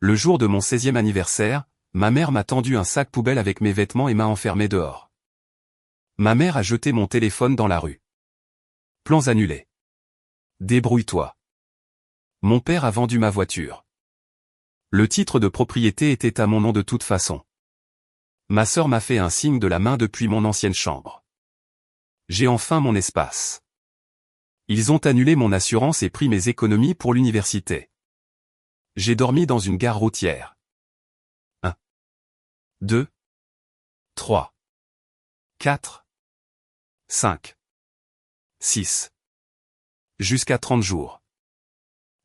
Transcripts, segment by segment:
Le jour de mon 16e anniversaire, ma mère m'a tendu un sac poubelle avec mes vêtements et m'a enfermé dehors. Ma mère a jeté mon téléphone dans la rue. Plans annulés. Débrouille-toi. Mon père a vendu ma voiture. Le titre de propriété était à mon nom de toute façon. Ma sœur m'a fait un signe de la main depuis mon ancienne chambre. J'ai enfin mon espace. Ils ont annulé mon assurance et pris mes économies pour l'université. J'ai dormi dans une gare routière. 1, 2, 3, 4, 5, 6. Jusqu'à 30 jours.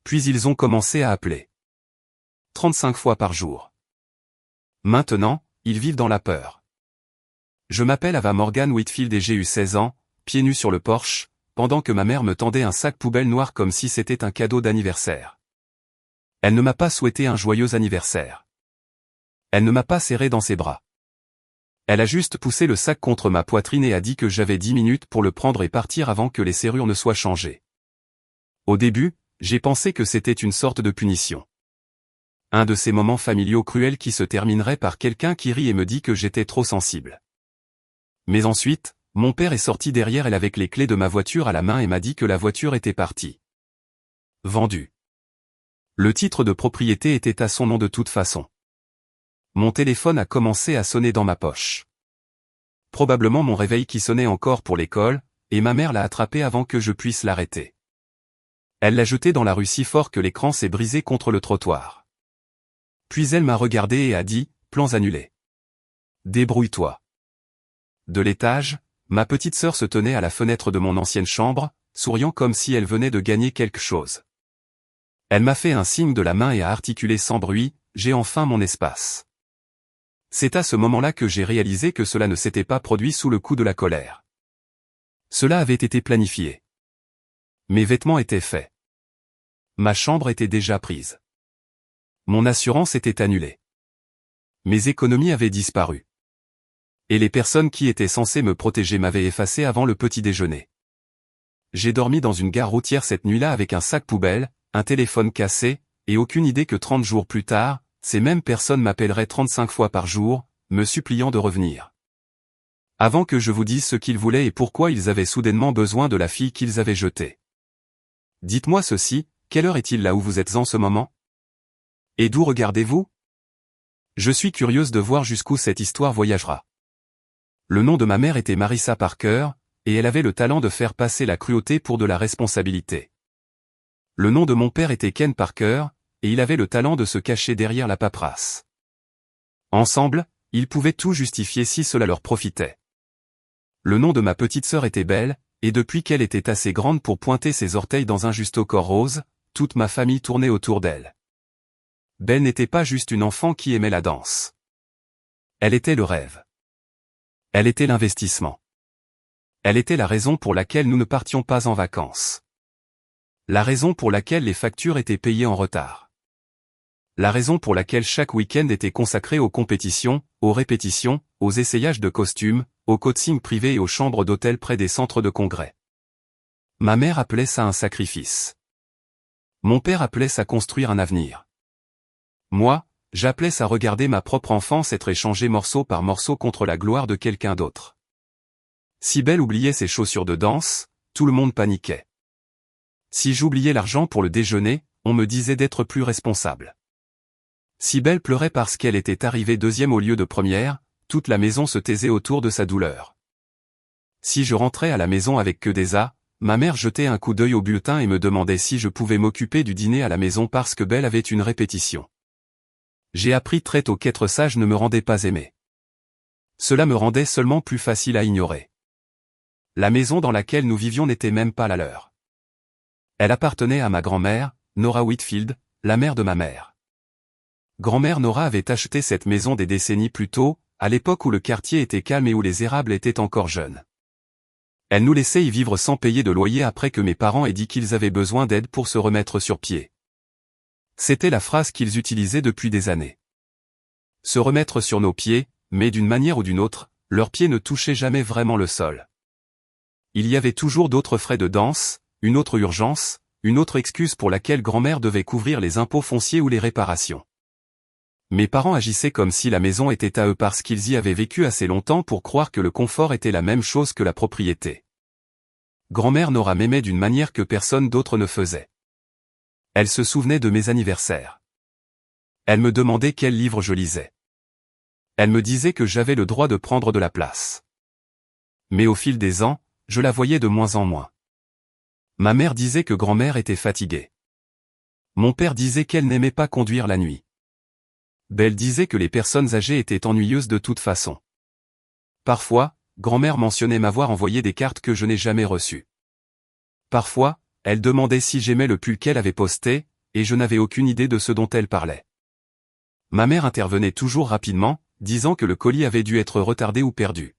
Puis ils ont commencé à appeler. 35 fois par jour. Maintenant, ils vivent dans la peur. Je m'appelle Ava Morgan Whitfield et j'ai eu 16 ans, pieds nus sur le porche, pendant que ma mère me tendait un sac poubelle noir comme si c'était un cadeau d'anniversaire. Elle ne m'a pas souhaité un joyeux anniversaire. Elle ne m'a pas serré dans ses bras. Elle a juste poussé le sac contre ma poitrine et a dit que j'avais 10 minutes pour le prendre et partir avant que les serrures ne soient changées. Au début, j'ai pensé que c'était une sorte de punition. Un de ces moments familiaux cruels qui se terminerait par quelqu'un qui rit et me dit que j'étais trop sensible. Mais ensuite, mon père est sorti derrière elle avec les clés de ma voiture à la main et m'a dit que la voiture était partie. Vendue. Le titre de propriété était à son nom de toute façon. Mon téléphone a commencé à sonner dans ma poche. Probablement mon réveil qui sonnait encore pour l'école, et ma mère l'a attrapé avant que je puisse l'arrêter. Elle l'a jeté dans la rue si fort que l'écran s'est brisé contre le trottoir. Puis elle m'a regardé et a dit, plans annulés. Débrouille-toi. De l'étage, ma petite sœur se tenait à la fenêtre de mon ancienne chambre, souriant comme si elle venait de gagner quelque chose. Elle m'a fait un signe de la main et a articulé sans bruit, j'ai enfin mon espace. C'est à ce moment-là que j'ai réalisé que cela ne s'était pas produit sous le coup de la colère. Cela avait été planifié. Mes vêtements étaient faits. Ma chambre était déjà prise. Mon assurance était annulée. Mes économies avaient disparu. Et les personnes qui étaient censées me protéger m'avaient effacé avant le petit déjeuner. J'ai dormi dans une gare routière cette nuit-là avec un sac poubelle, un téléphone cassé, et aucune idée que 30 jours plus tard, ces mêmes personnes m'appelleraient 35 fois par jour, me suppliant de revenir. Avant que je vous dise ce qu'ils voulaient et pourquoi ils avaient soudainement besoin de la fille qu'ils avaient jetée. Dites-moi ceci, quelle heure est-il là où vous êtes en ce moment? Et d'où regardez-vous? Je suis curieuse de voir jusqu'où cette histoire voyagera. Le nom de ma mère était Marissa Parker, et elle avait le talent de faire passer la cruauté pour de la responsabilité. Le nom de mon père était Ken Parker, et il avait le talent de se cacher derrière la paperasse. Ensemble, ils pouvaient tout justifier si cela leur profitait. Le nom de ma petite sœur était Belle, et depuis qu'elle était assez grande pour pointer ses orteils dans un justo-corps rose, toute ma famille tournait autour d'elle. Belle n'était pas juste une enfant qui aimait la danse. Elle était le rêve. Elle était l'investissement. Elle était la raison pour laquelle nous ne partions pas en vacances. La raison pour laquelle les factures étaient payées en retard. La raison pour laquelle chaque week-end était consacré aux compétitions, aux répétitions, aux essayages de costumes, aux coachings privés et aux chambres d'hôtel près des centres de congrès. Ma mère appelait ça un sacrifice. Mon père appelait ça construire un avenir. Moi, j'appelais ça regarder ma propre enfance être échangée morceau par morceau contre la gloire de quelqu'un d'autre. Si Belle oubliait ses chaussures de danse, tout le monde paniquait. Si j'oubliais l'argent pour le déjeuner, on me disait d'être plus responsable. Si Belle pleurait parce qu'elle était arrivée deuxième au lieu de première, toute la maison se taisait autour de sa douleur. Si je rentrais à la maison avec que des A, ma mère jetait un coup d'œil au bulletin et me demandait si je pouvais m'occuper du dîner à la maison parce que Belle avait une répétition. J'ai appris très tôt qu'être sage ne me rendait pas aimé. Cela me rendait seulement plus facile à ignorer. La maison dans laquelle nous vivions n'était même pas la leur. Elle appartenait à ma grand-mère, Nora Whitfield, la mère de ma mère. Grand-mère Nora avait acheté cette maison des décennies plus tôt, à l'époque où le quartier était calme et où les érables étaient encore jeunes. Elle nous laissait y vivre sans payer de loyer après que mes parents aient dit qu'ils avaient besoin d'aide pour se remettre sur pied. C'était la phrase qu'ils utilisaient depuis des années. Se remettre sur nos pieds, mais d'une manière ou d'une autre, leurs pieds ne touchaient jamais vraiment le sol. Il y avait toujours d'autres frais de danse, une autre urgence, une autre excuse pour laquelle grand-mère devait couvrir les impôts fonciers ou les réparations. Mes parents agissaient comme si la maison était à eux parce qu'ils y avaient vécu assez longtemps pour croire que le confort était la même chose que la propriété. Grand-mère Nora m'aimait d'une manière que personne d'autre ne faisait. Elle se souvenait de mes anniversaires. Elle me demandait quel livre je lisais. Elle me disait que j'avais le droit de prendre de la place. Mais au fil des ans, je la voyais de moins en moins. Ma mère disait que grand-mère était fatiguée. Mon père disait qu'elle n'aimait pas conduire la nuit. Belle disait que les personnes âgées étaient ennuyeuses de toute façon. Parfois, grand-mère mentionnait m'avoir envoyé des cartes que je n'ai jamais reçues. Parfois, elle demandait si j'aimais le pull qu'elle avait posté, et je n'avais aucune idée de ce dont elle parlait. Ma mère intervenait toujours rapidement, disant que le colis avait dû être retardé ou perdu.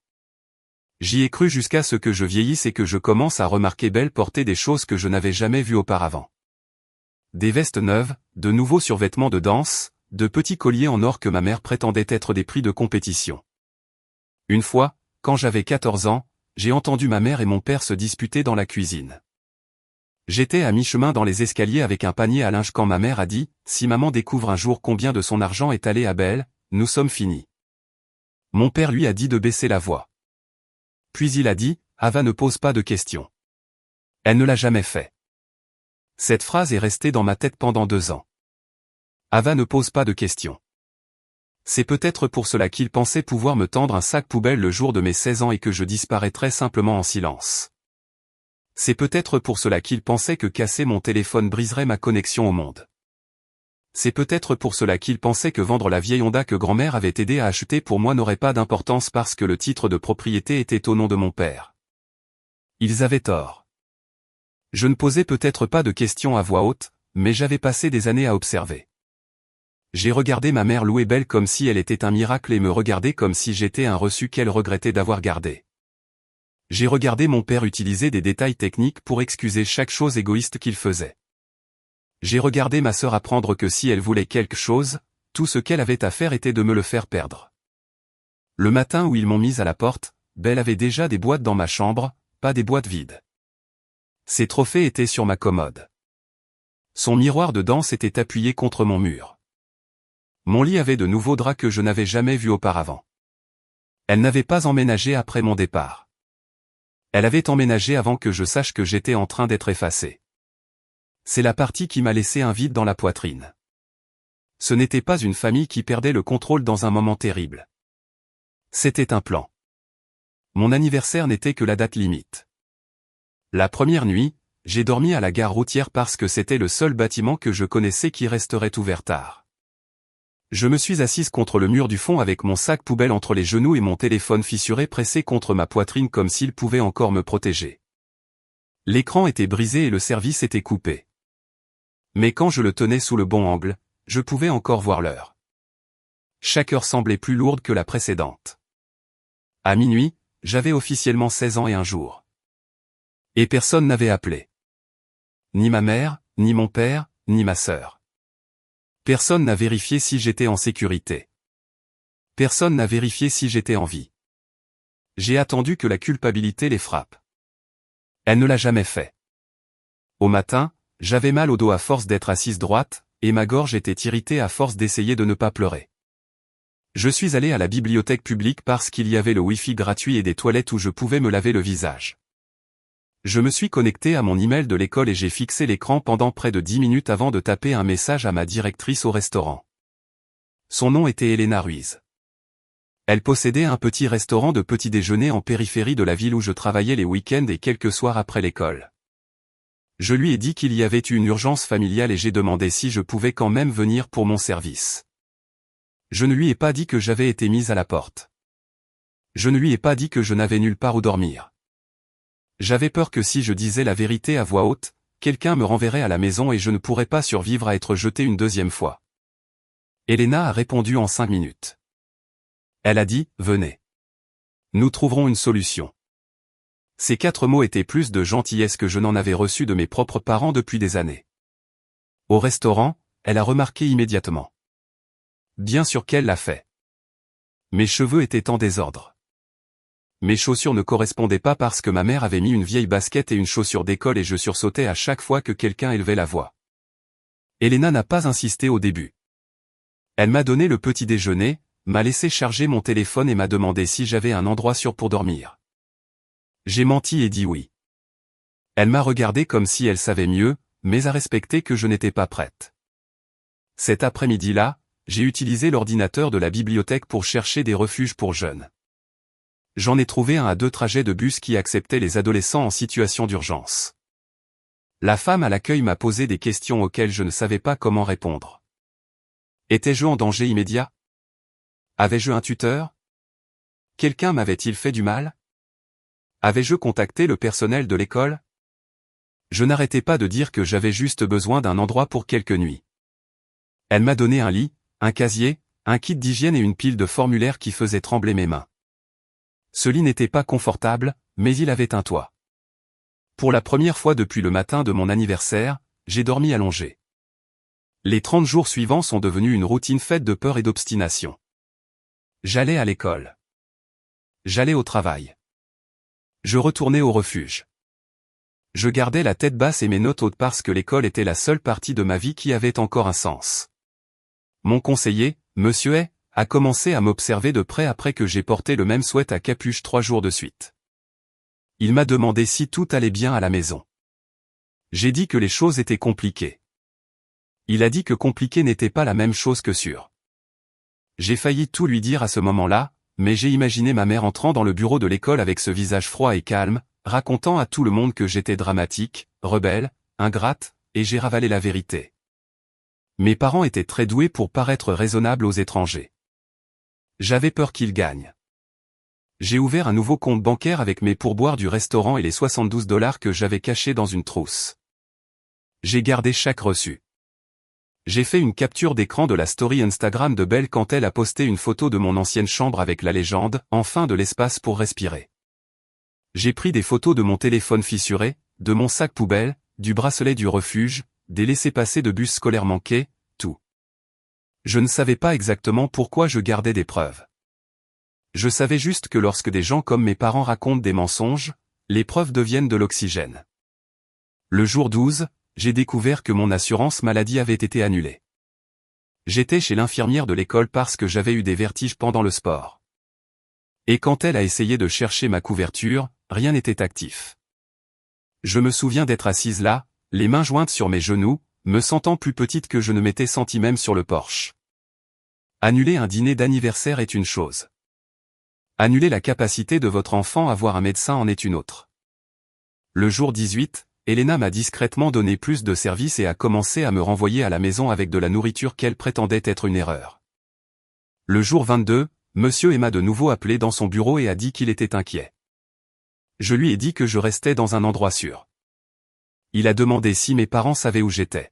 J'y ai cru jusqu'à ce que je vieillisse et que je commence à remarquer Belle porter des choses que je n'avais jamais vues auparavant. Des vestes neuves, de nouveaux survêtements de danse, de petits colliers en or que ma mère prétendait être des prix de compétition. Une fois, quand j'avais 14 ans, j'ai entendu ma mère et mon père se disputer dans la cuisine. J'étais à mi-chemin dans les escaliers avec un panier à linge quand ma mère a dit « Si maman découvre un jour combien de son argent est allé à Belle, nous sommes finis. » Mon père lui a dit de baisser la voix. Puis il a dit « Ava ne pose pas de questions. » Elle ne l'a jamais fait. Cette phrase est restée dans ma tête pendant 2 ans. Ava ne pose pas de questions. C'est peut-être pour cela qu'il pensait pouvoir me tendre un sac poubelle le jour de mes 16 ans et que je disparaîtrais simplement en silence. C'est peut-être pour cela qu'il pensait que casser mon téléphone briserait ma connexion au monde. C'est peut-être pour cela qu'il pensait que vendre la vieille Honda que grand-mère avait aidé à acheter pour moi n'aurait pas d'importance parce que le titre de propriété était au nom de mon père. Ils avaient tort. Je ne posais peut-être pas de questions à voix haute, mais j'avais passé des années à observer. J'ai regardé ma mère louer Belle comme si elle était un miracle et me regarder comme si j'étais un reçu qu'elle regrettait d'avoir gardé. J'ai regardé mon père utiliser des détails techniques pour excuser chaque chose égoïste qu'il faisait. J'ai regardé ma sœur apprendre que si elle voulait quelque chose, tout ce qu'elle avait à faire était de me le faire perdre. Le matin où ils m'ont mise à la porte, Belle avait déjà des boîtes dans ma chambre, pas des boîtes vides. Ses trophées étaient sur ma commode. Son miroir de danse était appuyé contre mon mur. Mon lit avait de nouveaux draps que je n'avais jamais vus auparavant. Elle n'avait pas emménagé après mon départ. Elle avait emménagé avant que je sache que j'étais en train d'être effacé. C'est la partie qui m'a laissé un vide dans la poitrine. Ce n'était pas une famille qui perdait le contrôle dans un moment terrible. C'était un plan. Mon anniversaire n'était que la date limite. La première nuit, j'ai dormi à la gare routière parce que c'était le seul bâtiment que je connaissais qui resterait ouvert tard. Je me suis assise contre le mur du fond avec mon sac poubelle entre les genoux et mon téléphone fissuré pressé contre ma poitrine comme s'il pouvait encore me protéger. L'écran était brisé et le service était coupé. Mais quand je le tenais sous le bon angle, je pouvais encore voir l'heure. Chaque heure semblait plus lourde que la précédente. À minuit, j'avais officiellement 16 ans et un jour. Et personne n'avait appelé. Ni ma mère, ni mon père, ni ma sœur. Personne n'a vérifié si j'étais en sécurité. Personne n'a vérifié si j'étais en vie. J'ai attendu que la culpabilité les frappe. Elle ne l'a jamais fait. Au matin, j'avais mal au dos à force d'être assise droite, et ma gorge était irritée à force d'essayer de ne pas pleurer. Je suis allé à la bibliothèque publique parce qu'il y avait le Wi-Fi gratuit et des toilettes où je pouvais me laver le visage. Je me suis connecté à mon email de l'école et j'ai fixé l'écran pendant près de 10 minutes avant de taper un message à ma directrice au restaurant. Son nom était Elena Ruiz. Elle possédait un petit restaurant de petit déjeuner en périphérie de la ville où je travaillais les week-ends et quelques soirs après l'école. Je lui ai dit qu'il y avait eu une urgence familiale et j'ai demandé si je pouvais quand même venir pour mon service. Je ne lui ai pas dit que j'avais été mise à la porte. Je ne lui ai pas dit que je n'avais nulle part où dormir. J'avais peur que si je disais la vérité à voix haute, quelqu'un me renverrait à la maison et je ne pourrais pas survivre à être jeté une deuxième fois. Elena a répondu en 5 minutes. Elle a dit, venez. Nous trouverons une solution. Ces 4 mots étaient plus de gentillesse que je n'en avais reçu de mes propres parents depuis des années. Au restaurant, elle a remarqué immédiatement. Bien sûr qu'elle l'a fait. Mes cheveux étaient en désordre. Mes chaussures ne correspondaient pas parce que ma mère avait mis une vieille basket et une chaussure d'école et je sursautais à chaque fois que quelqu'un élevait la voix. Elena n'a pas insisté au début. Elle m'a donné le petit déjeuner, m'a laissé charger mon téléphone et m'a demandé si j'avais un endroit sûr pour dormir. J'ai menti et dit oui. Elle m'a regardé comme si elle savait mieux, mais a respecté que je n'étais pas prête. Cet après-midi-là, j'ai utilisé l'ordinateur de la bibliothèque pour chercher des refuges pour jeunes. J'en ai trouvé un à 2 trajets de bus qui acceptait les adolescents en situation d'urgence. La femme à l'accueil m'a posé des questions auxquelles je ne savais pas comment répondre. Étais-je en danger immédiat? Avais-je un tuteur? Quelqu'un m'avait-il fait du mal? Avais-je contacté le personnel de l'école? Je n'arrêtais pas de dire que j'avais juste besoin d'un endroit pour quelques nuits. Elle m'a donné un lit, un casier, un kit d'hygiène et une pile de formulaires qui faisaient trembler mes mains. Ce lit n'était pas confortable, mais il avait un toit. Pour la première fois depuis le matin de mon anniversaire, j'ai dormi allongé. Les 30 jours suivants sont devenus une routine faite de peur et d'obstination. J'allais à l'école. J'allais au travail. Je retournais au refuge. Je gardais la tête basse et mes notes hautes parce que l'école était la seule partie de ma vie qui avait encore un sens. Mon conseiller, Monsieur A, a commencé à m'observer de près après que j'ai porté le même sweat à capuche 3 jours de suite. Il m'a demandé si tout allait bien à la maison. J'ai dit que les choses étaient compliquées. Il a dit que compliqué n'était pas la même chose que sûr. J'ai failli tout lui dire à ce moment-là, mais j'ai imaginé ma mère entrant dans le bureau de l'école avec ce visage froid et calme, racontant à tout le monde que j'étais dramatique, rebelle, ingrate, et j'ai ravalé la vérité. Mes parents étaient très doués pour paraître raisonnables aux étrangers. J'avais peur qu'ils gagnent. J'ai ouvert un nouveau compte bancaire avec mes pourboires du restaurant et les $72 que j'avais cachés dans une trousse. J'ai gardé chaque reçu. J'ai fait une capture d'écran de la story Instagram de Belle quand elle a posté une photo de mon ancienne chambre avec la légende « Enfin de l'espace pour respirer ». J'ai pris des photos de mon téléphone fissuré, de mon sac poubelle, du bracelet du refuge, des laissez-passer de bus scolaires manqués, tout. Je ne savais pas exactement pourquoi je gardais des preuves. Je savais juste que lorsque des gens comme mes parents racontent des mensonges, les preuves deviennent de l'oxygène. Le jour 12, j'ai découvert que mon assurance maladie avait été annulée. J'étais chez l'infirmière de l'école parce que j'avais eu des vertiges pendant le sport. Et quand elle a essayé de chercher ma couverture, rien n'était actif. Je me souviens d'être assise là, les mains jointes sur mes genoux, me sentant plus petite que je ne m'étais sentie même sur le porche. Annuler un dîner d'anniversaire est une chose. Annuler la capacité de votre enfant à voir un médecin en est une autre. Le jour 18, Elena m'a discrètement donné plus de services et a commencé à me renvoyer à la maison avec de la nourriture qu'elle prétendait être une erreur. Le jour 22, Monsieur m'a de nouveau appelé dans son bureau et a dit qu'il était inquiet. Je lui ai dit que je restais dans un endroit sûr. Il a demandé si mes parents savaient où j'étais.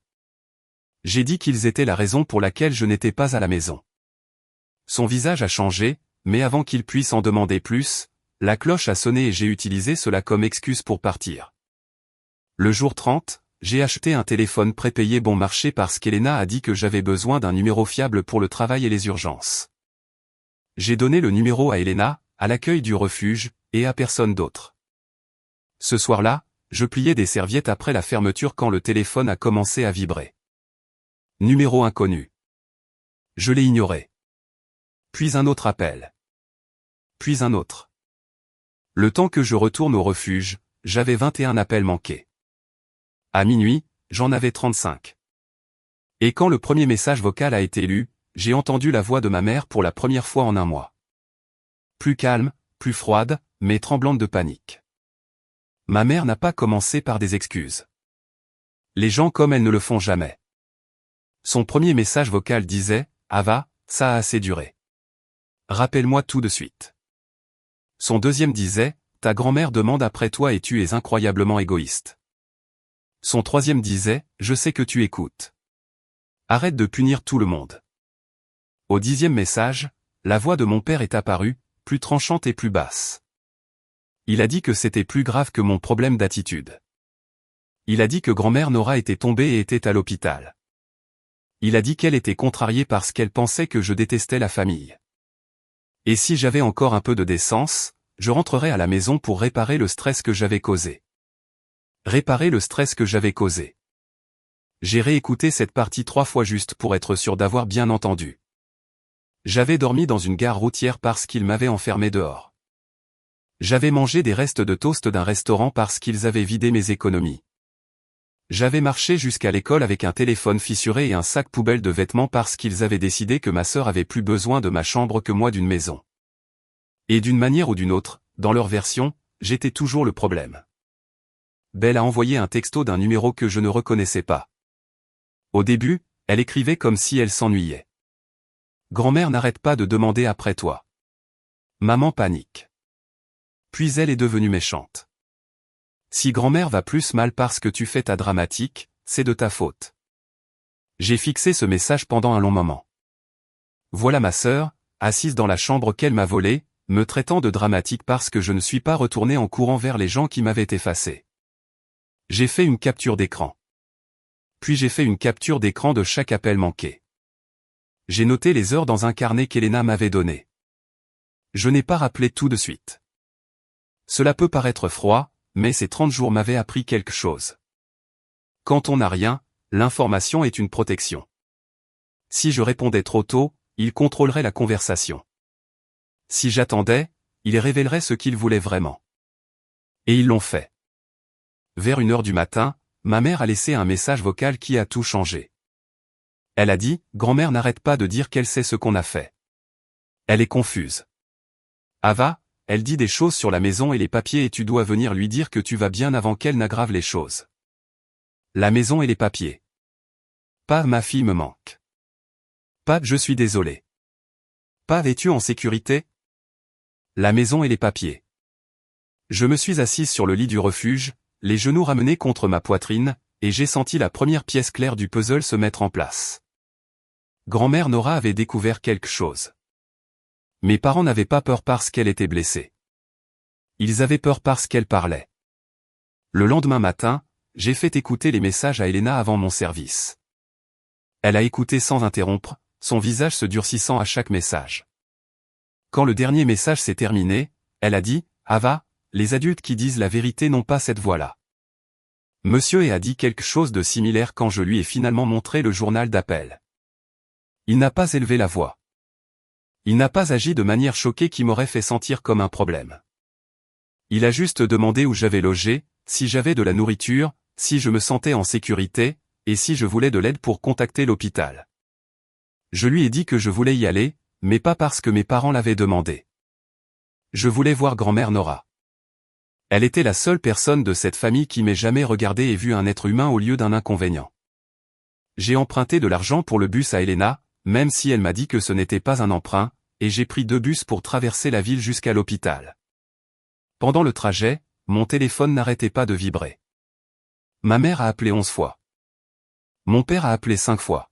J'ai dit qu'ils étaient la raison pour laquelle je n'étais pas à la maison. Son visage a changé, mais avant qu'il puisse en demander plus, la cloche a sonné et j'ai utilisé cela comme excuse pour partir. Le jour 30, j'ai acheté un téléphone prépayé bon marché parce qu'Elena a dit que j'avais besoin d'un numéro fiable pour le travail et les urgences. J'ai donné le numéro à Elena, à l'accueil du refuge, et à personne d'autre. Ce soir-là, je pliais des serviettes après la fermeture quand le téléphone a commencé à vibrer. Numéro inconnu. Je l'ai ignoré. Puis un autre appel. Puis un autre. Le temps que je retourne au refuge, j'avais 21 appels manqués. À minuit, j'en avais 35. Et quand le premier message vocal a été lu, j'ai entendu la voix de ma mère pour la première fois en un mois. Plus calme, plus froide, mais tremblante de panique. Ma mère n'a pas commencé par des excuses. Les gens comme elle ne le font jamais. Son premier message vocal disait « Ava, ça a assez duré. Rappelle-moi tout de suite. » Son deuxième disait « Ta grand-mère demande après toi et tu es incroyablement égoïste. » Son troisième disait « Je sais que tu écoutes. Arrête de punir tout le monde. » Au 10e message, la voix de mon père est apparue, plus tranchante et plus basse. Il a dit que c'était plus grave que mon problème d'attitude. Il a dit que grand-mère Nora était tombée et était à l'hôpital. Il a dit qu'elle était contrariée parce qu'elle pensait que je détestais la famille. Et si j'avais encore un peu de décence, je rentrerais à la maison pour réparer le stress que j'avais causé. Réparer le stress que j'avais causé. J'ai réécouté cette partie 3 fois juste pour être sûr d'avoir bien entendu. J'avais dormi dans une gare routière parce qu'ils m'avaient enfermé dehors. J'avais mangé des restes de toast d'un restaurant parce qu'ils avaient vidé mes économies. J'avais marché jusqu'à l'école avec un téléphone fissuré et un sac poubelle de vêtements parce qu'ils avaient décidé que ma sœur avait plus besoin de ma chambre que moi d'une maison. Et d'une manière ou d'une autre, dans leur version, j'étais toujours le problème. Belle a envoyé un texto d'un numéro que je ne reconnaissais pas. Au début, elle écrivait comme si elle s'ennuyait. Grand-mère n'arrête pas de demander après toi. Maman panique. Puis elle est devenue méchante. Si grand-mère va plus mal parce que tu fais ta dramatique, c'est de ta faute. J'ai fixé ce message pendant un long moment. Voilà ma sœur, assise dans la chambre qu'elle m'a volée, me traitant de dramatique parce que je ne suis pas retourné en courant vers les gens qui m'avaient effacé. J'ai fait une capture d'écran. Puis j'ai fait une capture d'écran de chaque appel manqué. J'ai noté les heures dans un carnet qu'Elena m'avait donné. Je n'ai pas rappelé tout de suite. Cela peut paraître froid, mais ces 30 jours m'avaient appris quelque chose. Quand on n'a rien, l'information est une protection. Si je répondais trop tôt, ils contrôleraient la conversation. Si j'attendais, ils révéleraient ce qu'ils voulaient vraiment. Et ils l'ont fait. Vers 1h du matin, ma mère a laissé un message vocal qui a tout changé. Elle a dit, grand-mère n'arrête pas de dire qu'elle sait ce qu'on a fait. Elle est confuse. Ava, elle dit des choses sur la maison et les papiers et tu dois venir lui dire que tu vas bien avant qu'elle n'aggrave les choses. La maison et les papiers. Pas ma fille me manque. Pas je suis désolé. Pas es-tu en sécurité? La maison et les papiers. Je me suis assise sur le lit du refuge, les genoux ramenés contre ma poitrine, et j'ai senti la première pièce claire du puzzle se mettre en place. Grand-mère Nora avait découvert quelque chose. Mes parents n'avaient pas peur parce qu'elle était blessée. Ils avaient peur parce qu'elle parlait. Le lendemain matin, j'ai fait écouter les messages à Elena avant mon service. Elle a écouté sans interrompre, son visage se durcissant à chaque message. Quand le dernier message s'est terminé, elle a dit, « Ava, les adultes qui disent la vérité n'ont pas cette voix-là. » Monsieur E a dit quelque chose de similaire quand je lui ai finalement montré le journal d'appel. Il n'a pas élevé la voix. Il n'a pas agi de manière choquée qui m'aurait fait sentir comme un problème. Il a juste demandé où j'avais logé, si j'avais de la nourriture, si je me sentais en sécurité, et si je voulais de l'aide pour contacter l'hôpital. Je lui ai dit que je voulais y aller, mais pas parce que mes parents l'avaient demandé. Je voulais voir grand-mère Nora. Elle était la seule personne de cette famille qui m'ait jamais regardé et vu un être humain au lieu d'un inconvénient. J'ai emprunté de l'argent pour le bus à Elena, même si elle m'a dit que ce n'était pas un emprunt, et j'ai pris 2 bus pour traverser la ville jusqu'à l'hôpital. Pendant le trajet, mon téléphone n'arrêtait pas de vibrer. Ma mère a appelé 11 fois. Mon père a appelé 5 fois.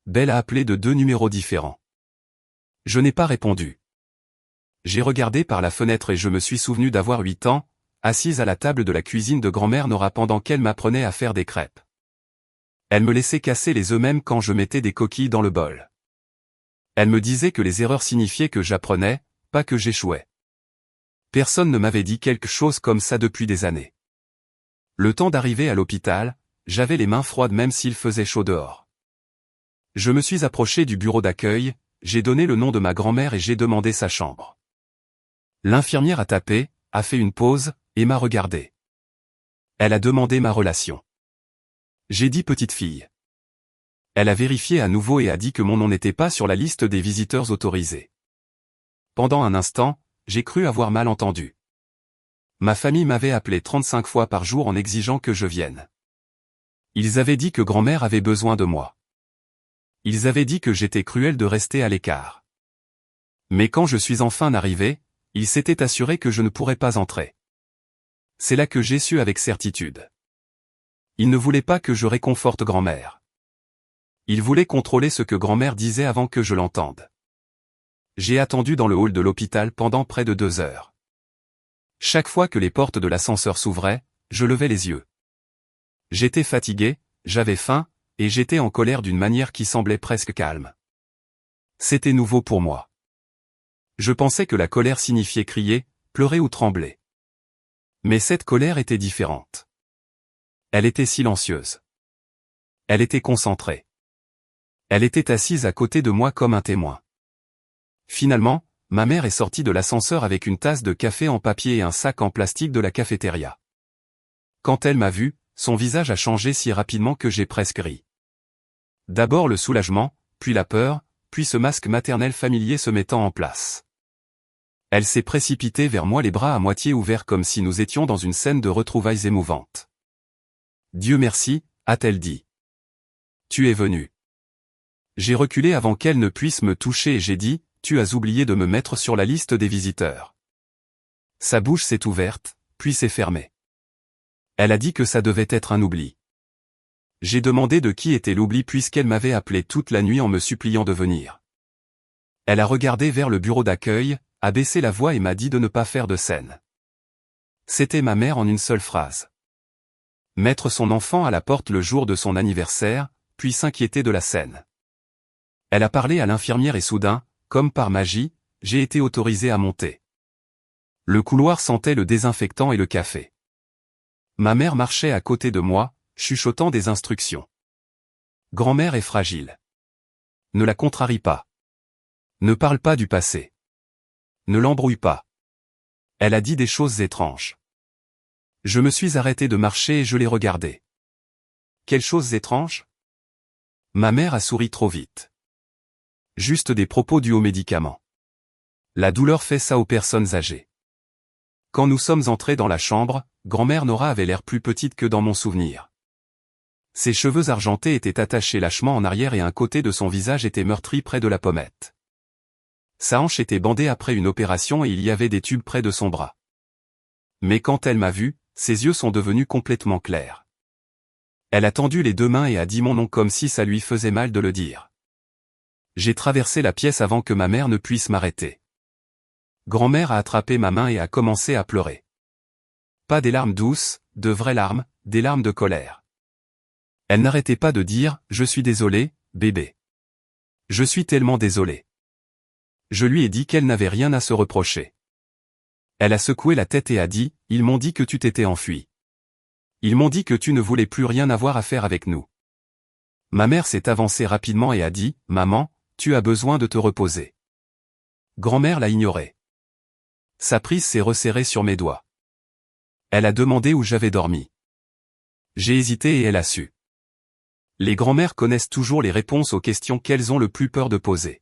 Belle a appelé de 2 numéros différents. Je n'ai pas répondu. J'ai regardé par la fenêtre et je me suis souvenu d'avoir 8 ans, assise à la table de la cuisine de grand-mère Nora pendant qu'elle m'apprenait à faire des crêpes. Elle me laissait casser les œufs même quand je mettais des coquilles dans le bol. Elle me disait que les erreurs signifiaient que j'apprenais, pas que j'échouais. Personne ne m'avait dit quelque chose comme ça depuis des années. Le temps d'arriver à l'hôpital, j'avais les mains froides même s'il faisait chaud dehors. Je me suis approché du bureau d'accueil, j'ai donné le nom de ma grand-mère et j'ai demandé sa chambre. L'infirmière a tapé, a fait une pause, et m'a regardé. Elle a demandé ma relation. J'ai dit petite fille. Elle a vérifié à nouveau et a dit que mon nom n'était pas sur la liste des visiteurs autorisés. Pendant un instant, j'ai cru avoir mal entendu. Ma famille m'avait appelé 35 fois par jour en exigeant que je vienne. Ils avaient dit que grand-mère avait besoin de moi. Ils avaient dit que j'étais cruel de rester à l'écart. Mais quand je suis enfin arrivé, ils s'étaient assurés que je ne pourrais pas entrer. C'est là que j'ai su avec certitude. Ils ne voulaient pas que je réconforte grand-mère. Ils voulaient contrôler ce que grand-mère disait avant que je l'entende. J'ai attendu dans le hall de l'hôpital pendant près de 2 heures. Chaque fois que les portes de l'ascenseur s'ouvraient, je levais les yeux. J'étais fatigué, j'avais faim, et j'étais en colère d'une manière qui semblait presque calme. C'était nouveau pour moi. Je pensais que la colère signifiait crier, pleurer ou trembler. Mais cette colère était différente. Elle était silencieuse. Elle était concentrée. Elle était assise à côté de moi comme un témoin. Finalement, ma mère est sortie de l'ascenseur avec une tasse de café en papier et un sac en plastique de la cafétéria. Quand elle m'a vu, son visage a changé si rapidement que j'ai presque ri. D'abord le soulagement, puis la peur, puis ce masque maternel familier se mettant en place. Elle s'est précipitée vers moi les bras à moitié ouverts comme si nous étions dans une scène de retrouvailles émouvantes. Dieu merci, a-t-elle dit. Tu es venu. J'ai reculé avant qu'elle ne puisse me toucher et j'ai dit, tu as oublié de me mettre sur la liste des visiteurs. Sa bouche s'est ouverte, puis s'est fermée. Elle a dit que ça devait être un oubli. J'ai demandé de qui était l'oubli puisqu'elle m'avait appelé toute la nuit en me suppliant de venir. Elle a regardé vers le bureau d'accueil, a baissé la voix et m'a dit de ne pas faire de scène. C'était ma mère en une seule phrase. Mettre son enfant à la porte le jour de son anniversaire, puis s'inquiéter de la scène. Elle a parlé à l'infirmière et soudain, comme par magie, j'ai été autorisé à monter. Le couloir sentait le désinfectant et le café. Ma mère marchait à côté de moi, chuchotant des instructions. Grand-mère est fragile. Ne la contrarie pas. Ne parle pas du passé. Ne l'embrouille pas. Elle a dit des choses étranges. Je me suis arrêté de marcher et je l'ai regardée. Quelles choses étranges? Ma mère a souri trop vite. Juste des propos dus aux médicaments. La douleur fait ça aux personnes âgées. Quand nous sommes entrés dans la chambre, grand-mère Nora avait l'air plus petite que dans mon souvenir. Ses cheveux argentés étaient attachés lâchement en arrière et un côté de son visage était meurtri près de la pommette. Sa hanche était bandée après une opération et il y avait des tubes près de son bras. Mais quand elle m'a vu, ses yeux sont devenus complètement clairs. Elle a tendu les deux mains et a dit mon nom comme si ça lui faisait mal de le dire. J'ai traversé la pièce avant que ma mère ne puisse m'arrêter. Grand-mère a attrapé ma main et a commencé à pleurer. Pas des larmes douces, de vraies larmes, des larmes de colère. Elle n'arrêtait pas de dire « Je suis désolée, bébé. Je suis tellement désolée. » Je lui ai dit qu'elle n'avait rien à se reprocher. Elle a secoué la tête et a dit « Ils m'ont dit que tu t'étais enfui. Ils m'ont dit que tu ne voulais plus rien avoir à faire avec nous. » Ma mère s'est avancée rapidement et a dit « Maman, tu as besoin de te reposer. » Grand-mère l'a ignorée. Sa prise s'est resserrée sur mes doigts. Elle a demandé où j'avais dormi. J'ai hésité et elle a su. Les grand-mères connaissent toujours les réponses aux questions qu'elles ont le plus peur de poser.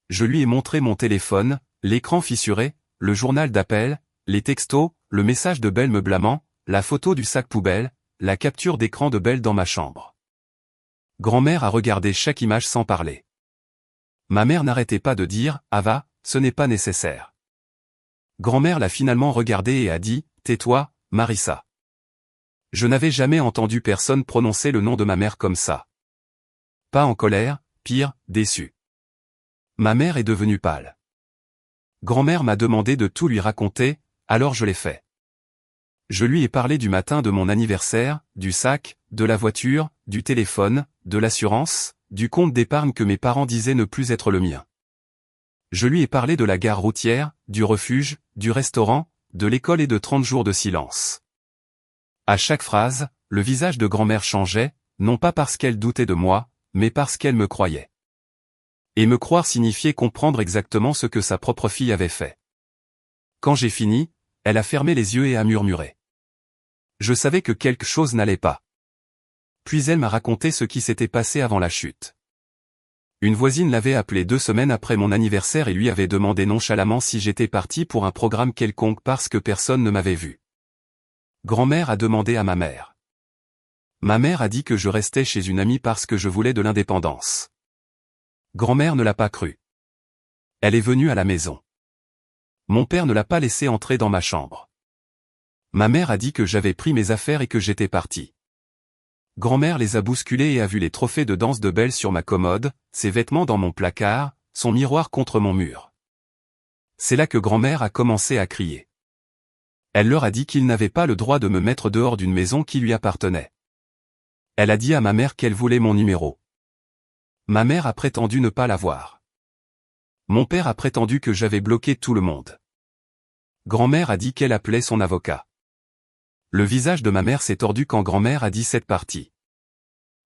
Je lui ai montré mon téléphone, l'écran fissuré, le journal d'appel, les textos, le message de Belle me blâmant, la photo du sac poubelle, la capture d'écran de Belle dans ma chambre. Grand-mère a regardé chaque image sans parler. Ma mère n'arrêtait pas de dire « Ava, ce n'est pas nécessaire. » Grand-mère l'a finalement regardé et a dit « Tais-toi, Marissa. » Je n'avais jamais entendu personne prononcer le nom de ma mère comme ça. Pas en colère, pire, déçue. Ma mère est devenue pâle. Grand-mère m'a demandé de tout lui raconter, alors je l'ai fait. Je lui ai parlé du matin de mon anniversaire, du sac, de la voiture, du téléphone, de l'assurance, du compte d'épargne que mes parents disaient ne plus être le mien. Je lui ai parlé de la gare routière, du refuge, du restaurant, de l'école et de 30 jours de silence. À chaque phrase, le visage de grand-mère changeait, non pas parce qu'elle doutait de moi, mais parce qu'elle me croyait. Et me croire signifiait comprendre exactement ce que sa propre fille avait fait. Quand j'ai fini, elle a fermé les yeux et a murmuré. Je savais que quelque chose n'allait pas. Puis elle m'a raconté ce qui s'était passé avant la chute. Une voisine l'avait appelé 2 semaines après mon anniversaire et lui avait demandé nonchalamment si j'étais parti pour un programme quelconque parce que personne ne m'avait vu. Grand-mère a demandé à ma mère. Ma mère a dit que je restais chez une amie parce que je voulais de l'indépendance. Grand-mère ne l'a pas cru. Elle est venue à la maison. Mon père ne l'a pas laissé entrer dans ma chambre. Ma mère a dit que j'avais pris mes affaires et que j'étais parti. Grand-mère les a bousculés et a vu les trophées de danse de Belle sur ma commode, ses vêtements dans mon placard, son miroir contre mon mur. C'est là que grand-mère a commencé à crier. Elle leur a dit qu'ils n'avaient pas le droit de me mettre dehors d'une maison qui lui appartenait. Elle a dit à ma mère qu'elle voulait mon numéro. Ma mère a prétendu ne pas l'avoir. Mon père a prétendu que j'avais bloqué tout le monde. Grand-mère a dit qu'elle appelait son avocat. Le visage de ma mère s'est tordu quand grand-mère a dit cette partie.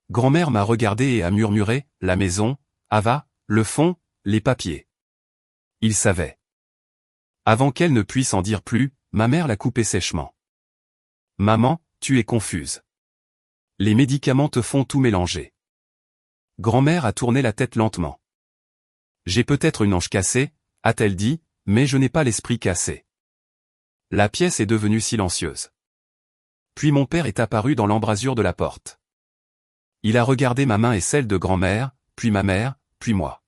Grand-mère m'a regardé et a murmuré, la maison, Ava, le fond, les papiers. Il savait. Avant qu'elle ne puisse en dire plus, ma mère l'a coupé sèchement. Maman, tu es confuse. Les médicaments te font tout mélanger. Grand-mère a tourné la tête lentement. J'ai peut-être une hanche cassée, a-t-elle dit, mais je n'ai pas l'esprit cassé. La pièce est devenue silencieuse. Puis mon père est apparu dans l'embrasure de la porte. Il a regardé ma main et celle de grand-mère, puis ma mère, puis moi.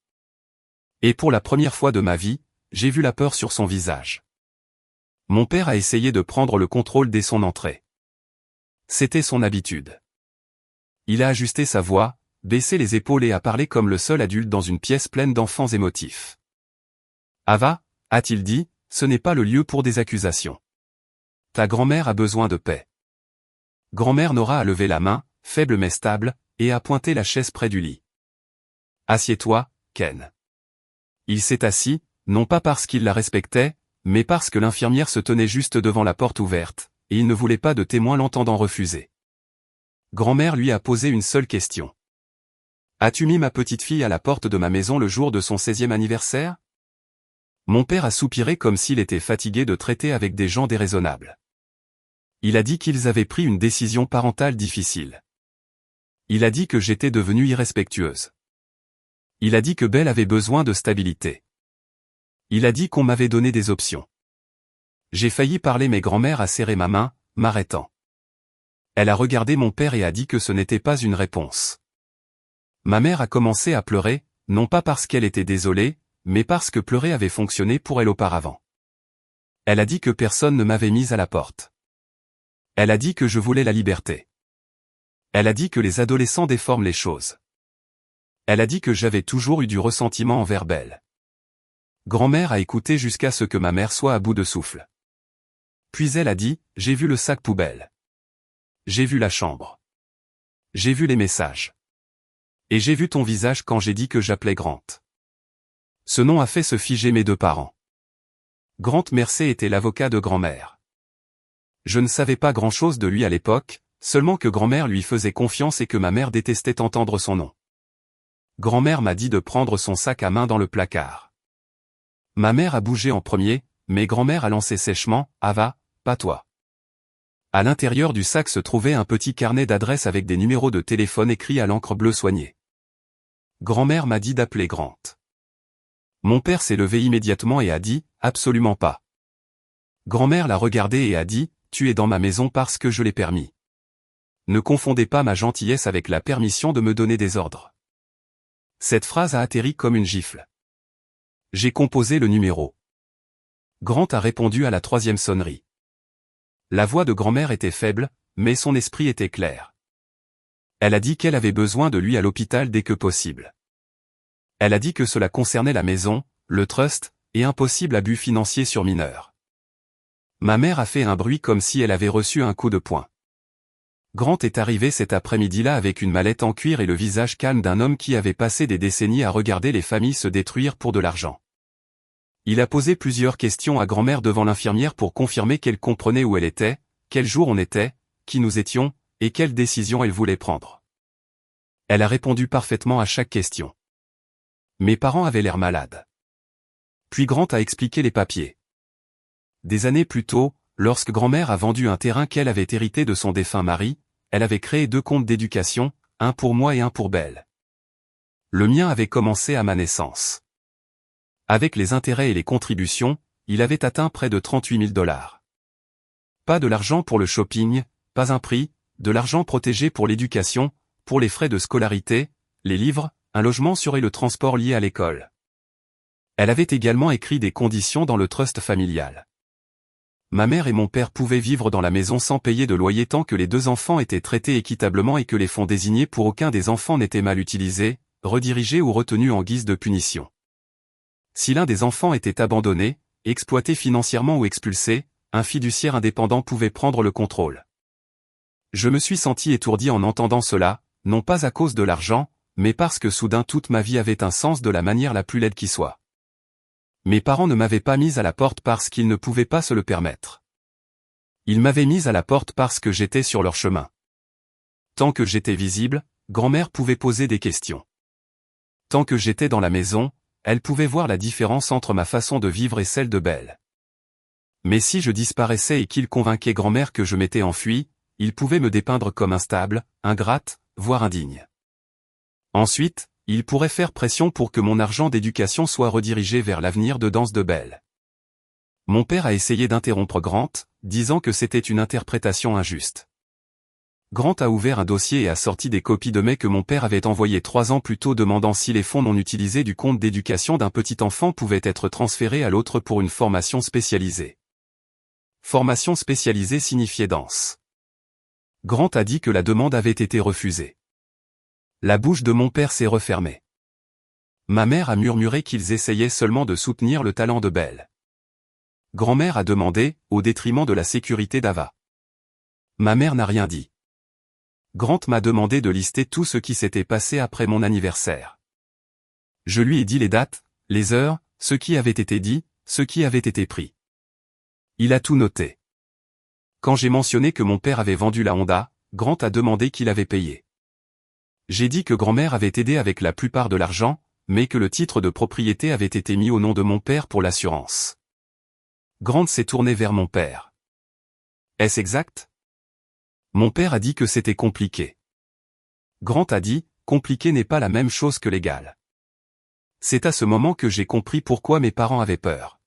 Et pour la première fois de ma vie, j'ai vu la peur sur son visage. Mon père a essayé de prendre le contrôle dès son entrée. C'était son habitude. Il a ajusté sa voix, baissé les épaules et a parlé comme le seul adulte dans une pièce pleine d'enfants émotifs. Ava, a-t-il dit, ce n'est pas le lieu pour des accusations. Ta grand-mère a besoin de paix. Grand-mère Nora a levé la main, faible mais stable, et a pointé la chaise près du lit. Assieds-toi, Ken. Il s'est assis, non pas parce qu'il la respectait, mais parce que l'infirmière se tenait juste devant la porte ouverte, et il ne voulait pas de témoin l'entendant refuser. Grand-mère lui a posé une seule question. As-tu mis ma petite fille à la porte de ma maison le jour de son 16e anniversaire? Mon père a soupiré comme s'il était fatigué de traiter avec des gens déraisonnables. Il a dit qu'ils avaient pris une décision parentale difficile. Il a dit que j'étais devenue irrespectueuse. Il a dit que Belle avait besoin de stabilité. Il a dit qu'on m'avait donné des options. J'ai failli parler mais grand-mère a serré ma main, m'arrêtant. Elle a regardé mon père et a dit que ce n'était pas une réponse. Ma mère a commencé à pleurer, non pas parce qu'elle était désolée, mais parce que pleurer avait fonctionné pour elle auparavant. Elle a dit que personne ne m'avait mise à la porte. Elle a dit que je voulais la liberté. Elle a dit que les adolescents déforment les choses. Elle a dit que j'avais toujours eu du ressentiment envers Belle. Grand-mère a écouté jusqu'à ce que ma mère soit à bout de souffle. Puis elle a dit, j'ai vu le sac poubelle. J'ai vu la chambre. J'ai vu les messages. Et j'ai vu ton visage quand j'ai dit que j'appelais Grant. Ce nom a fait se figer mes deux parents. Grant Mercer était l'avocat de grand-mère. Je ne savais pas grand-chose de lui à l'époque, seulement que grand-mère lui faisait confiance et que ma mère détestait entendre son nom. Grand-mère m'a dit de prendre son sac à main dans le placard. Ma mère a bougé en premier, mais grand-mère a lancé sèchement, « Ava, pas toi ». À l'intérieur du sac se trouvait un petit carnet d'adresses avec des numéros de téléphone écrits à l'encre bleue soignée. Grand-mère m'a dit d'appeler Grant. Mon père s'est levé immédiatement et a dit, « Absolument pas ». Grand-mère l'a regardé et a dit, « Tu es dans ma maison parce que je l'ai permis. Ne confondez pas ma gentillesse avec la permission de me donner des ordres. » Cette phrase a atterri comme une gifle. J'ai composé le numéro. Grant a répondu à la 3e sonnerie. La voix de grand-mère était faible, mais son esprit était clair. Elle a dit qu'elle avait besoin de lui à l'hôpital dès que possible. Elle a dit que cela concernait la maison, le trust, et un possible abus financier sur mineurs. Ma mère a fait un bruit comme si elle avait reçu un coup de poing. Grant est arrivé cet après-midi-là avec une mallette en cuir et le visage calme d'un homme qui avait passé des décennies à regarder les familles se détruire pour de l'argent. Il a posé plusieurs questions à grand-mère devant l'infirmière pour confirmer qu'elle comprenait où elle était, quel jour on était, qui nous étions, et quelle décision elle voulait prendre. Elle a répondu parfaitement à chaque question. Mes parents avaient l'air malades. Puis Grant a expliqué les papiers. Des années plus tôt, lorsque grand-mère a vendu un terrain qu'elle avait hérité de son défunt mari, elle avait créé 2 comptes d'éducation, un pour moi et un pour Belle. Le mien avait commencé à ma naissance. Avec les intérêts et les contributions, il avait atteint près de 38 000 $. Pas de l'argent pour le shopping, pas un prix, de l'argent protégé pour l'éducation, pour les frais de scolarité, les livres, un logement sur et le transport lié à l'école. Elle avait également écrit des conditions dans le trust familial. Ma mère et mon père pouvaient vivre dans la maison sans payer de loyer tant que les 2 enfants étaient traités équitablement et que les fonds désignés pour aucun des enfants n'étaient mal utilisés, redirigés ou retenus en guise de punition. Si l'un des enfants était abandonné, exploité financièrement ou expulsé, un fiduciaire indépendant pouvait prendre le contrôle. Je me suis senti étourdi en entendant cela, non pas à cause de l'argent, mais parce que soudain toute ma vie avait un sens de la manière la plus laide qui soit. Mes parents ne m'avaient pas mise à la porte parce qu'ils ne pouvaient pas se le permettre. Ils m'avaient mise à la porte parce que j'étais sur leur chemin. Tant que j'étais visible, grand-mère pouvait poser des questions. Tant que j'étais dans la maison, elle pouvait voir la différence entre ma façon de vivre et celle de Belle. Mais si je disparaissais et qu'il convainquait grand-mère que je m'étais enfui, il pouvait me dépeindre comme instable, ingrate, voire indigne. Ensuite, il pourrait faire pression pour que mon argent d'éducation soit redirigé vers l'avenir de danse de Belle. Mon père a essayé d'interrompre Grant, disant que c'était une interprétation injuste. Grant a ouvert un dossier et a sorti des copies de mails que mon père avait envoyés 3 ans plus tôt demandant si les fonds non utilisés du compte d'éducation d'un petit enfant pouvaient être transférés à l'autre pour une formation spécialisée. Formation spécialisée signifiait danse. Grant a dit que la demande avait été refusée. La bouche de mon père s'est refermée. Ma mère a murmuré qu'ils essayaient seulement de soutenir le talent de Belle. Grand-mère a demandé, au détriment de la sécurité d'Ava. Ma mère n'a rien dit. Grant m'a demandé de lister tout ce qui s'était passé après mon anniversaire. Je lui ai dit les dates, les heures, ce qui avait été dit, ce qui avait été pris. Il a tout noté. Quand j'ai mentionné que mon père avait vendu la Honda, Grant a demandé qui l'avait payé. J'ai dit que grand-mère avait aidé avec la plupart de l'argent, mais que le titre de propriété avait été mis au nom de mon père pour l'assurance. Grant s'est tourné vers mon père. Est-ce exact? Mon père a dit que c'était compliqué. Grant a dit, compliqué n'est pas la même chose que légal. C'est à ce moment que j'ai compris pourquoi mes parents avaient peur.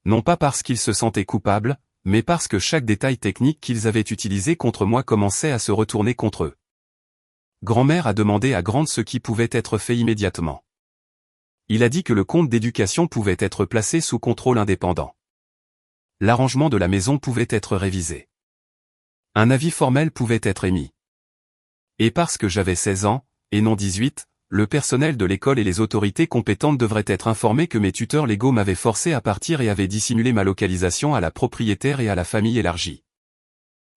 Non pas parce qu'ils se sentaient coupables, mais parce que chaque détail technique qu'ils avaient utilisé contre moi commençait à se retourner contre eux. Grand-mère a demandé à Grant ce qui pouvait être fait immédiatement. Il a dit que le compte d'éducation pouvait être placé sous contrôle indépendant. L'arrangement de la maison pouvait être révisé. Un avis formel pouvait être émis. Et parce que j'avais 16 ans, et non 18, le personnel de l'école et les autorités compétentes devraient être informés que mes tuteurs légaux m'avaient forcé à partir et avaient dissimulé ma localisation à la propriétaire et à la famille élargie.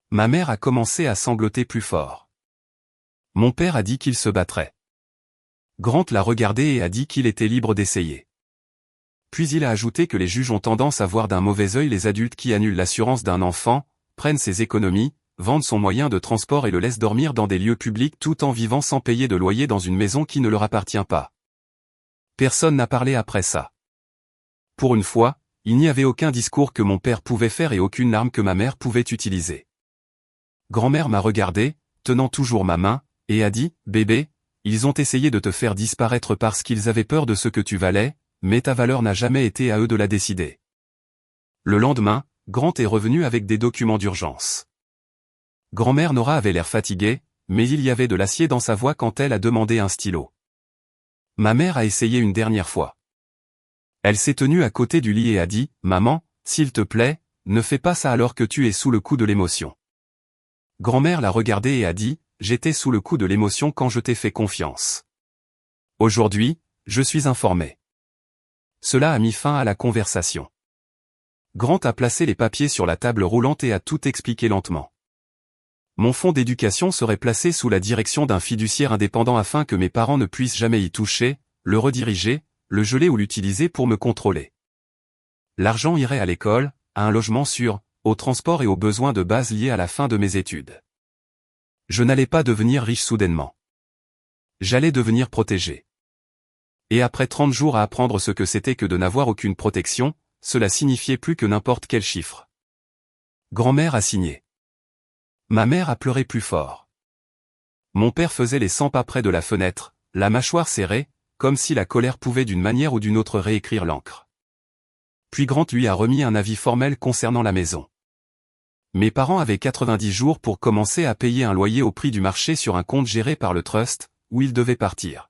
Ma mère a commencé à sangloter plus fort. Mon père a dit qu'il se battrait. Grant l'a regardé et a dit qu'il était libre d'essayer. Puis il a ajouté que les juges ont tendance à voir d'un mauvais œil les adultes qui annulent l'assurance d'un enfant, prennent ses économies, vendent son moyen de transport et le laissent dormir dans des lieux publics tout en vivant sans payer de loyer dans une maison qui ne leur appartient pas. Personne n'a parlé après ça. Pour une fois, il n'y avait aucun discours que mon père pouvait faire et aucune arme que ma mère pouvait utiliser. Grand-mère m'a regardé, tenant toujours ma main, et a dit, « Bébé, ils ont essayé de te faire disparaître parce qu'ils avaient peur de ce que tu valais, mais ta valeur n'a jamais été à eux de la décider. » Le lendemain, Grant est revenu avec des documents d'urgence. Grand-mère Nora avait l'air fatiguée, mais il y avait de l'acier dans sa voix quand elle a demandé un stylo. Ma mère a essayé une dernière fois. Elle s'est tenue à côté du lit et a dit, « Maman, s'il te plaît, ne fais pas ça alors que tu es sous le coup de l'émotion. » Grand-mère l'a regardée et a dit, « J'étais sous le coup de l'émotion quand je t'ai fait confiance. Aujourd'hui, je suis informé. » Cela a mis fin à la conversation. Grant a placé les papiers sur la table roulante et a tout expliqué lentement. Mon fonds d'éducation serait placé sous la direction d'un fiduciaire indépendant afin que mes parents ne puissent jamais y toucher, le rediriger, le geler ou l'utiliser pour me contrôler. L'argent irait à l'école, à un logement sûr, au transport et aux besoins de base liés à la fin de mes études. Je n'allais pas devenir riche soudainement. J'allais devenir protégé. Et après 30 jours à apprendre ce que c'était que de n'avoir aucune protection, cela signifiait plus que n'importe quel chiffre. Grand-mère a signé. Ma mère a pleuré plus fort. Mon père faisait les 100 pas près de la fenêtre, la mâchoire serrée, comme si la colère pouvait d'une manière ou d'une autre réécrire l'encre. Puis Grant lui a remis un avis formel concernant la maison. Mes parents avaient 90 jours pour commencer à payer un loyer au prix du marché sur un compte géré par le trust, où ils devaient partir.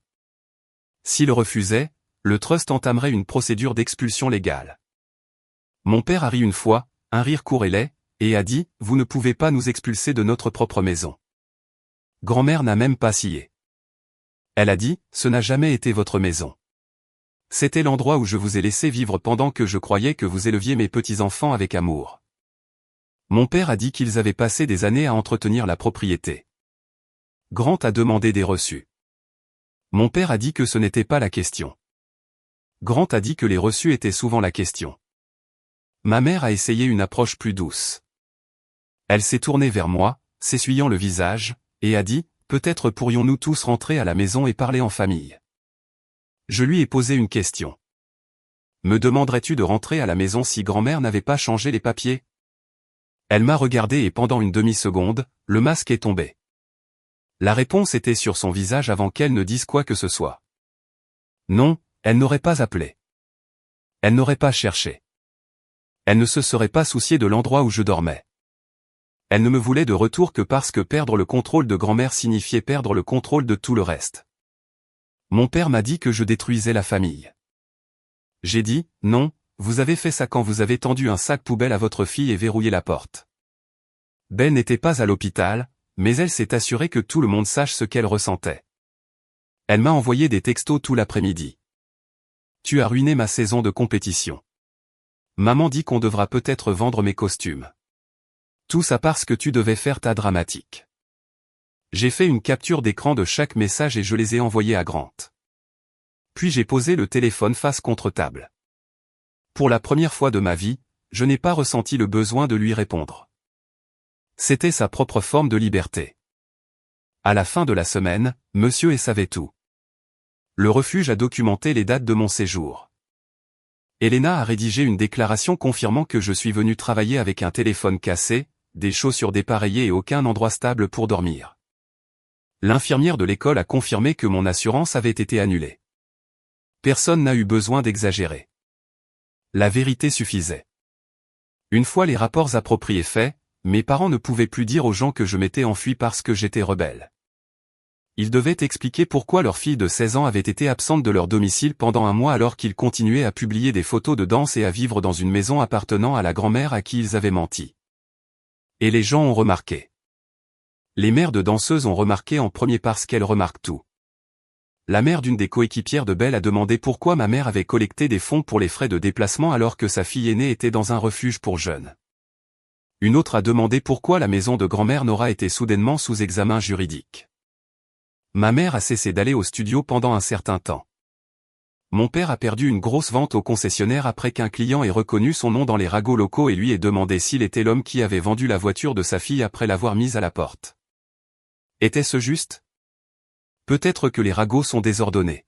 S'ils refusaient, le trust entamerait une procédure d'expulsion légale. Mon père a ri une fois, un rire court et laid, et a dit, « Vous ne pouvez pas nous expulser de notre propre maison. » Grand-mère n'a même pas scié. Elle a dit, « Ce n'a jamais été votre maison. C'était l'endroit où je vous ai laissé vivre pendant que je croyais que vous éleviez mes petits-enfants avec amour. » Mon père a dit qu'ils avaient passé des années à entretenir la propriété. Grant a demandé des reçus. Mon père a dit que ce n'était pas la question. Grant a dit que les reçus étaient souvent la question. Ma mère a essayé une approche plus douce. Elle s'est tournée vers moi, s'essuyant le visage, et a dit, « Peut-être pourrions-nous tous rentrer à la maison et parler en famille. » Je lui ai posé une question. Me demanderais-tu de rentrer à la maison si grand-mère n'avait pas changé les papiers? Elle m'a regardé et pendant une demi-seconde, le masque est tombé. La réponse était sur son visage avant qu'elle ne dise quoi que ce soit. Non, elle n'aurait pas appelé. Elle n'aurait pas cherché. Elle ne se serait pas souciée de l'endroit où je dormais. Elle ne me voulait de retour que parce que perdre le contrôle de grand-mère signifiait perdre le contrôle de tout le reste. Mon père m'a dit que je détruisais la famille. J'ai dit, non, vous avez fait ça quand vous avez tendu un sac poubelle à votre fille et verrouillé la porte. Belle n'était pas à l'hôpital, mais elle s'est assurée que tout le monde sache ce qu'elle ressentait. Elle m'a envoyé des textos tout l'après-midi. Tu as ruiné ma saison de compétition. Maman dit qu'on devra peut-être vendre mes costumes. Tout ça parce que tu devais faire ta dramatique. J'ai fait une capture d'écran de chaque message et je les ai envoyés à Grant. Puis j'ai posé le téléphone face contre table. Pour la première fois de ma vie, je n'ai pas ressenti le besoin de lui répondre. C'était sa propre forme de liberté. À la fin de la semaine, monsieur et savait tout. Le refuge a documenté les dates de mon séjour. Elena a rédigé une déclaration confirmant que je suis venu travailler avec un téléphone cassé, des chaussures dépareillées et aucun endroit stable pour dormir. L'infirmière de l'école a confirmé que mon assurance avait été annulée. Personne n'a eu besoin d'exagérer. La vérité suffisait. Une fois les rapports appropriés faits, mes parents ne pouvaient plus dire aux gens que je m'étais enfui parce que j'étais rebelle. Ils devaient expliquer pourquoi leur fille de 16 ans avait été absente de leur domicile pendant un mois alors qu'ils continuaient à publier des photos de danse et à vivre dans une maison appartenant à la grand-mère à qui ils avaient menti. Et les gens ont remarqué. Les mères de danseuses ont remarqué en premier parce qu'elles remarquent tout. La mère d'une des coéquipières de Belle a demandé pourquoi ma mère avait collecté des fonds pour les frais de déplacement alors que sa fille aînée était dans un refuge pour jeunes. Une autre a demandé pourquoi la maison de grand-mère Nora était soudainement sous examen juridique. Ma mère a cessé d'aller au studio pendant un certain temps. Mon père a perdu une grosse vente au concessionnaire après qu'un client ait reconnu son nom dans les ragots locaux et lui ait demandé s'il était l'homme qui avait vendu la voiture de sa fille après l'avoir mise à la porte. Était-ce juste? Peut-être que les ragots sont désordonnés.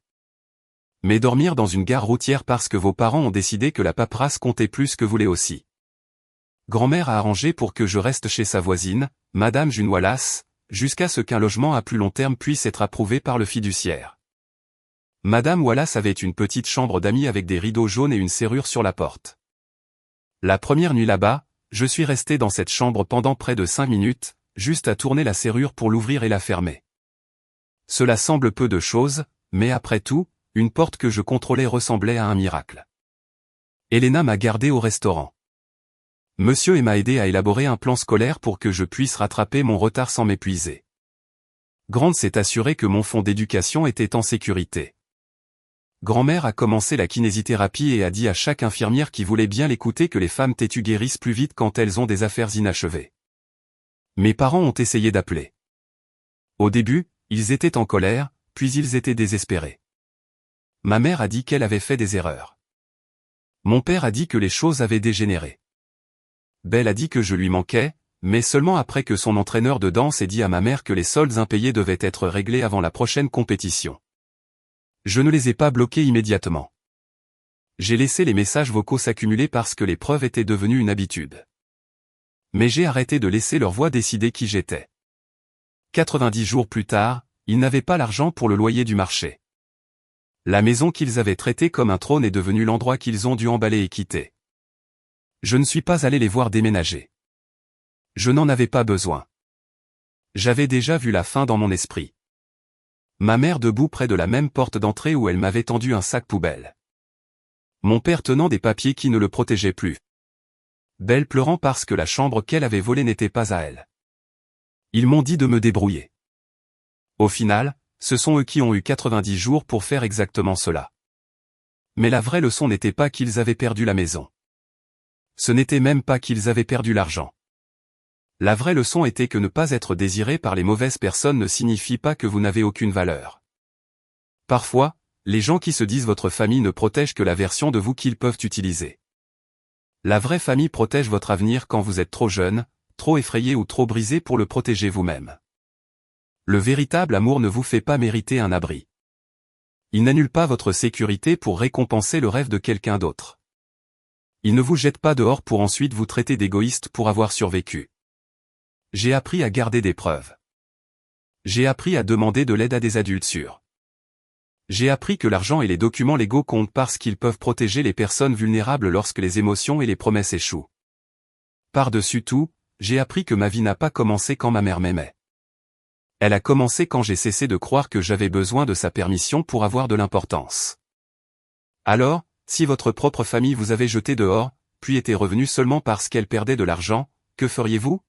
Mais dormir dans une gare routière parce que vos parents ont décidé que la paperasse comptait plus que voulait aussi. Grand-mère a arrangé pour que je reste chez sa voisine, Madame June Wallace, jusqu'à ce qu'un logement à plus long terme puisse être approuvé par le fiduciaire. Madame Wallace avait une petite chambre d'amis avec des rideaux jaunes et une serrure sur la porte. La première nuit là-bas, je suis resté dans cette chambre pendant près de 5 minutes, juste à tourner la serrure pour l'ouvrir et la fermer. Cela semble peu de choses, mais après tout, une porte que je contrôlais ressemblait à un miracle. Elena m'a gardé au restaurant. Monsieur m'a aidé à élaborer un plan scolaire pour que je puisse rattraper mon retard sans m'épuiser. Grant s'est assuré que mon fonds d'éducation était en sécurité. Grand-mère a commencé la kinésithérapie et a dit à chaque infirmière qui voulait bien l'écouter que les femmes têtues guérissent plus vite quand elles ont des affaires inachevées. Mes parents ont essayé d'appeler. Au début, ils étaient en colère, puis ils étaient désespérés. Ma mère a dit qu'elle avait fait des erreurs. Mon père a dit que les choses avaient dégénéré. Belle a dit que je lui manquais, mais seulement après que son entraîneur de danse ait dit à ma mère que les soldes impayés devaient être réglés avant la prochaine compétition. Je ne les ai pas bloqués immédiatement. J'ai laissé les messages vocaux s'accumuler parce que les preuves étaient devenues une habitude. Mais j'ai arrêté de laisser leur voix décider qui j'étais. 90 jours plus tard, ils n'avaient pas l'argent pour le loyer du marché. La maison qu'ils avaient traitée comme un trône est devenue l'endroit qu'ils ont dû emballer et quitter. Je ne suis pas allé les voir déménager. Je n'en avais pas besoin. J'avais déjà vu la fin dans mon esprit. Ma mère debout près de la même porte d'entrée où elle m'avait tendu un sac poubelle. Mon père tenant des papiers qui ne le protégeaient plus. Belle pleurant parce que la chambre qu'elle avait volée n'était pas à elle. Ils m'ont dit de me débrouiller. Au final, ce sont eux qui ont eu 90 jours pour faire exactement cela. Mais la vraie leçon n'était pas qu'ils avaient perdu la maison. Ce n'était même pas qu'ils avaient perdu l'argent. La vraie leçon était que ne pas être désiré par les mauvaises personnes ne signifie pas que vous n'avez aucune valeur. Parfois, les gens qui se disent votre famille ne protègent que la version de vous qu'ils peuvent utiliser. La vraie famille protège votre avenir quand vous êtes trop jeune, trop effrayé ou trop brisé pour le protéger vous-même. Le véritable amour ne vous fait pas mériter un abri. Ils n'annulent pas votre sécurité pour récompenser le rêve de quelqu'un d'autre. Ils ne vous jettent pas dehors pour ensuite vous traiter d'égoïste pour avoir survécu. J'ai appris à garder des preuves. J'ai appris à demander de l'aide à des adultes sûrs. J'ai appris que l'argent et les documents légaux comptent parce qu'ils peuvent protéger les personnes vulnérables lorsque les émotions et les promesses échouent. Par-dessus tout, j'ai appris que ma vie n'a pas commencé quand ma mère m'aimait. Elle a commencé quand j'ai cessé de croire que j'avais besoin de sa permission pour avoir de l'importance. Alors, si votre propre famille vous avait jeté dehors, puis était revenue seulement parce qu'elle perdait de l'argent, que feriez-vous ?